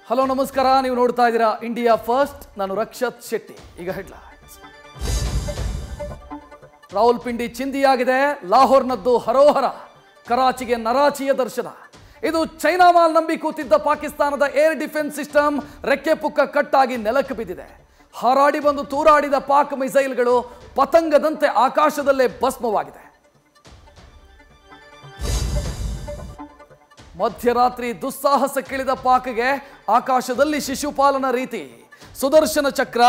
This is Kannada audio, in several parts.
ಹಲೋ ನಮಸ್ಕಾರ, ನೀವು ನೋಡ್ತಾ ಇದ್ದೀರಾ ಇಂಡಿಯಾ ಫಸ್ಟ್. ನಾನು ರಕ್ಷತ್ ಶೆಟ್ಟಿ. ಈಗ ಹೆಡ್ಲೈನ್ಸ್. ರಾವಲ್ಪಿಂಡಿ ಚಿಂದಿಯಾಗಿದೆ, ಲಾಹೋರ್ನದ್ದು ಹರೋಹರ, ಕರಾಚಿಗೆ ನರಾಚಿಯ ದರ್ಶನ. ಇದು ಚೈನಾ ಮಾಲ್ ನಂಬಿ ಕೂತಿದ್ದ ಪಾಕಿಸ್ತಾನದ ಏರ್ ಡಿಫೆನ್ಸ್ ಸಿಸ್ಟಮ್ ರೆಕ್ಕೆ ಪುಕ್ಕ ಕಟ್ಟಾಗಿ ನೆಲಕ್ಕೆ ಬಿದ್ದಿದೆ. ಹಾರಾಡಿ ಬಂದು ತೂರಾಡಿದ ಪಾಕ್ ಮಿಸೈಲ್ಗಳು ಪತಂಗದಂತೆ ಆಕಾಶದಲ್ಲೇ ಭಸ್ಮವಾಗಿದೆ. ಮಧ್ಯರಾತ್ರಿ ದುಸ್ಸಾಹಸಕ್ಕಿಳಿದ ಪಾಕ್ಗೆ ಆಕಾಶದಲ್ಲಿ ಶಿಶುಪಾಲನ ರೀತಿ, ಸುದರ್ಶನ ಚಕ್ರ,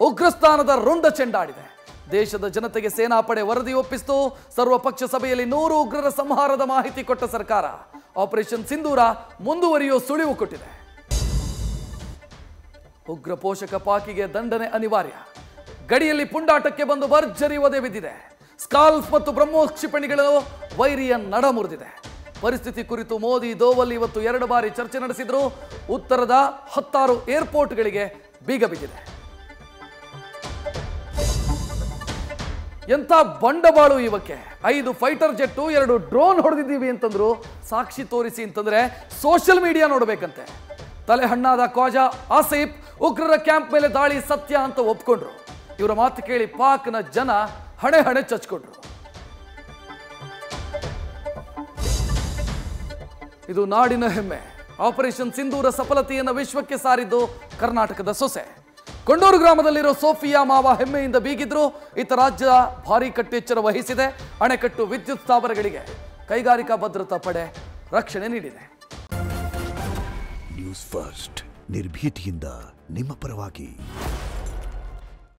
ಉಗ್ರಸ್ಥಾನದ ರುಂಡ ಚೆಂಡಾಡಿದೆ. ದೇಶದ ಜನತೆಗೆ ಸೇನಾಪಡೆ ವರದಿ ಒಪ್ಪಿಸಿತು. ಸರ್ವಪಕ್ಷ ಸಭೆಯಲ್ಲಿ 100 ಉಗ್ರರ ಸಂಹಾರದ ಮಾಹಿತಿ ಕೊಟ್ಟ ಸರ್ಕಾರ ಆಪರೇಷನ್ ಸಿಂಧೂರ ಮುಂದುವರಿಯೋ ಸುಳಿವು ಕೊಟ್ಟಿದೆ. ಉಗ್ರ ಪೋಷಕ ಪಾಕಿಗೆ ದಂಡನೆ ಅನಿವಾರ್ಯ. ಗಡಿಯಲ್ಲಿ ಪುಂಡಾಟಕ್ಕೆ ಬಂದು ಭರ್ಜರಿ ಒದೆ ಬಿದ್ದಿದೆ. ಸ್ಕಾಲ್ಫ್ ಮತ್ತು ಬ್ರಹ್ಮೋಸ್ ಕ್ಷಿಪಣಿಗಳು ವೈರಿಯ ನಡ ಮುರಿದಿದೆ. ಪರಿಸ್ಥಿತಿ ಕುರಿತು ಮೋದಿ ದೋವಲ್ ಇವತ್ತು 2 ಬಾರಿ ಚರ್ಚೆ ನಡೆಸಿದ್ರು. ಉತ್ತರದ 16 ಏರ್ಪೋರ್ಟ್ಗಳಿಗೆ ಬೀಗ ಬಿದ್ದಿದೆ. ಎಂಥ ಬಂಡವಾಳು ಇವಕ್ಕೆ. 5 ಫೈಟರ್ ಜೆಟ್ಟು, 2 ಡ್ರೋನ್ ಹೊಡೆದಿದ್ದೀವಿ ಅಂತಂದ್ರು. ಸಾಕ್ಷಿ ತೋರಿಸಿ ಅಂತಂದ್ರೆ ಸೋಷಿಯಲ್ ಮೀಡಿಯಾ ನೋಡಬೇಕಂತೆ. ತಲೆ ಹಣ್ಣಾದ ಖ್ವಾಜಾ ಆಸಿಫ್ ಉಗ್ರರ ಕ್ಯಾಂಪ್ ಮೇಲೆ ದಾಳಿ ಸತ್ಯ ಅಂತ ಒಪ್ಕೊಂಡ್ರು. ಇವರ ಮಾತು ಕೇಳಿ ಪಾಕ್ನ ಜನ ಹಣೆ ಹಣೆ ಚಚ್ಕೊಂಡ್ರು. ಇದು ನಾಡಿನ ಹೆಮ್ಮೆ. ಆಪರೇಷನ್ ಸಿಂಧೂರ ಸಫಲತೆಯನ್ನು ವಿಶ್ವಕ್ಕೆ ಸಾರಿದ್ದು ಕರ್ನಾಟಕದ ಸೊಸೆ. ಕೊಂಡೂರು ಗ್ರಾಮದಲ್ಲಿರೋ ಸೋಫಿಯಾ ಮಾವ ಹೆಮ್ಮೆಯಿಂದ ಬೀಗಿದ್ರು. ಇತ್ತ ರಾಜ್ಯ ಭಾರೀ ಕಟ್ಟೆಚ್ಚರ ವಹಿಸಿದೆ. ಅಣೆಕಟ್ಟು, ವಿದ್ಯುತ್ ಸ್ಥಾವರಗಳಿಗೆ ಕೈಗಾರಿಕಾ ಭದ್ರತಾ ಪಡೆ ರಕ್ಷಣೆ ನೀಡಿದೆ. ನ್ಯೂಸ್ ಫಸ್ಟ್, ನಿರ್ಭೀತಿಯಿಂದ ನಿಮ್ಮ ಪರವಾಗಿ.